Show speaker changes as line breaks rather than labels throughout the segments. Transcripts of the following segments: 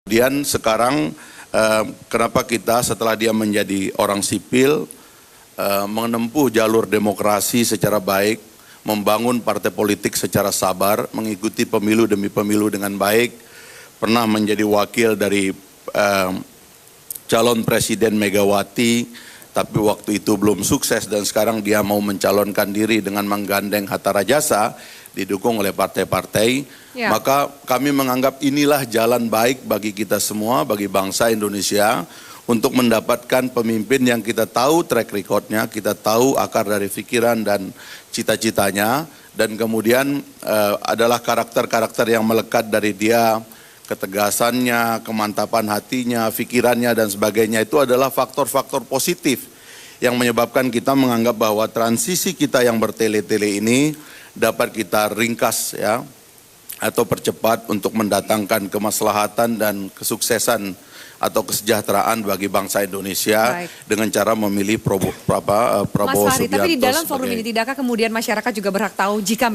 Kemudian sekarang kenapa kita setelah dia menjadi orang sipil menempuh jalur demokrasi secara baik, membangun partai politik secara sabar, mengikuti pemilu demi pemilu dengan baik, pernah menjadi wakil dari calon Presiden Megawati, tapi waktu itu belum sukses dan sekarang dia mau mencalonkan diri dengan menggandeng Hatta Rajasa, didukung oleh partai-partai, maka kami menganggap inilah jalan baik bagi kita semua, bagi bangsa Indonesia, untuk mendapatkan pemimpin yang kita tahu track recordnya, kita tahu akar dari pikiran dan cita-citanya, dan kemudian adalah karakter-karakter yang melekat dari dia, ketegasannya, kemantapan hatinya, pikirannya dan sebagainya, itu adalah faktor-faktor positif yang menyebabkan kita menganggap bahwa transisi kita yang bertele-tele ini dapat kita ringkas ya, atau percepat untuk mendatangkan kemaslahatan dan kesuksesan atau kesejahteraan bagi bangsa Indonesia. Baik. Dengan cara memilih Prabowo
Mas Fahri,
Subianto.
tapi di dalam forum ini tidakkah kemudian masyarakat juga berhak tahu jika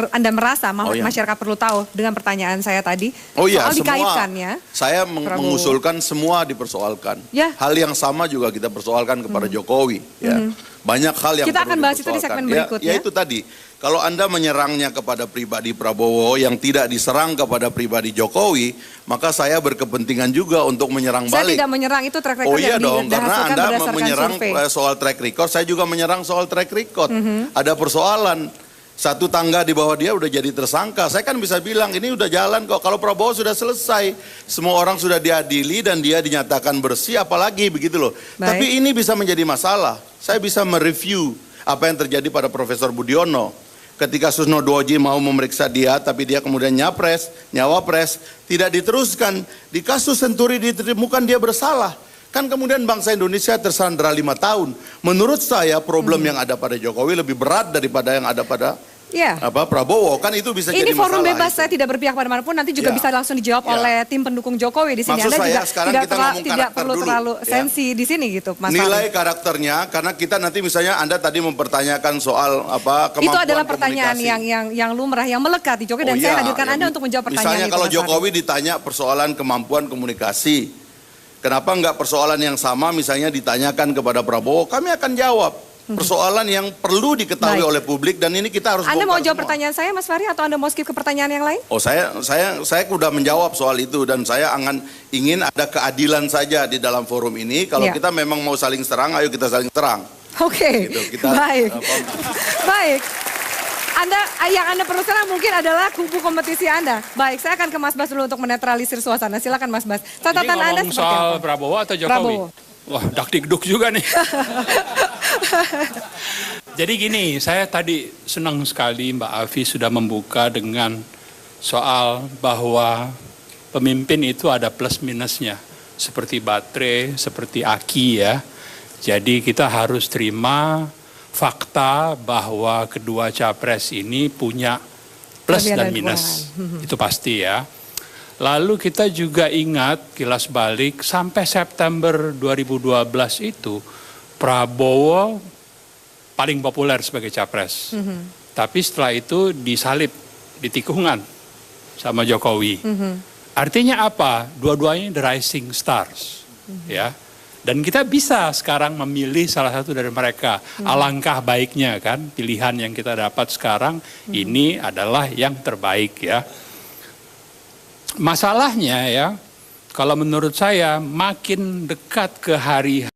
Anda merasa masyarakat perlu tahu dengan pertanyaan saya tadi soal dikaitkannya?
Saya mengusulkan semua dipersoalkan. Ya. Hal yang sama juga kita persoalkan kepada Jokowi. Ya. Banyak hal yang
kita akan bahas itu di segmen berikutnya.
Ya itu tadi. Kalau Anda menyerangnya kepada pribadi Prabowo yang tidak diserang kepada pribadi Jokowi, maka saya berkepentingan juga untuk menyerang balik.
Saya tidak menyerang, itu track record yang
dong, karena Anda menyerang soal track record, saya juga menyerang soal track record. Ada persoalan, satu tangga di bawah dia udah jadi tersangka. Saya kan bisa bilang ini udah jalan kok. Kalau Prabowo sudah selesai, semua orang sudah diadili dan dia dinyatakan bersih, apalagi begitu loh. Baik. Tapi ini bisa menjadi masalah. Saya bisa mereview apa yang terjadi pada Profesor Budiono. Ketika Susno Dwoji mau memeriksa dia, tapi dia kemudian nyawapres, tidak diteruskan. Di kasus Senturi ditemukan dia bersalah. Kan kemudian bangsa Indonesia tersandera 5 tahun. Menurut saya problem yang ada pada Jokowi lebih berat daripada yang ada pada Prabowo. Kan itu bisa jadi masalah. Ini forum
bebas, saya tidak berpihak pada manapun, nanti juga bisa langsung dijawab oleh tim pendukung Jokowi di sini.
Maksud
Anda
juga
tidak perlu terlalu sensi di sini gitu, Mas
Nilai karakternya, karena kita nanti misalnya Anda tadi mempertanyakan soal kemampuan
itu adalah pertanyaan yang lumrah, yang melekat di Jokowi, dan saya hadirkan Anda untuk menjawab pertanyaan
misalnya itu. Misalnya kalau Jokowi ditanya persoalan kemampuan komunikasi, kenapa enggak persoalan yang sama misalnya ditanyakan kepada Prabowo, kami akan jawab. Persoalan yang perlu diketahui oleh publik dan ini kita harus
Anda mau jawab pertanyaan saya, Mas Fahri, atau Anda mau skip ke pertanyaan yang lain?
Oh, saya sudah menjawab soal itu dan saya ingin ada keadilan saja di dalam forum ini. Kalau kita memang mau saling serang, ayo kita saling serang.
Oke.
Gitu,
baik. Baik. Yang Anda perlu serang mungkin adalah kubu kompetisi Anda. Baik, saya akan ke Mas Bas dulu untuk menetralisir suasana. Silakan Mas Bas. Catatan Anda seperti
soal apa? Prabowo atau Jokowi?
Prabowo.
Wah, dakdikduk juga nih. Jadi gini, saya tadi senang sekali Mbak Afi sudah membuka dengan soal bahwa pemimpin itu ada plus minusnya. Seperti baterai, seperti aki ya. Jadi kita harus terima fakta bahwa kedua capres ini punya plus dan minus. Itu pasti ya. Lalu kita juga ingat kilas balik sampai September 2012 itu Prabowo paling populer sebagai capres. Tapi setelah itu disalib di tikungan sama Jokowi. Artinya apa? Dua-duanya the rising stars. Ya. Dan kita bisa sekarang memilih salah satu dari mereka. Alangkah baiknya kan pilihan yang kita dapat sekarang ini adalah yang terbaik ya. Masalahnya ya, kalau menurut saya makin dekat ke hari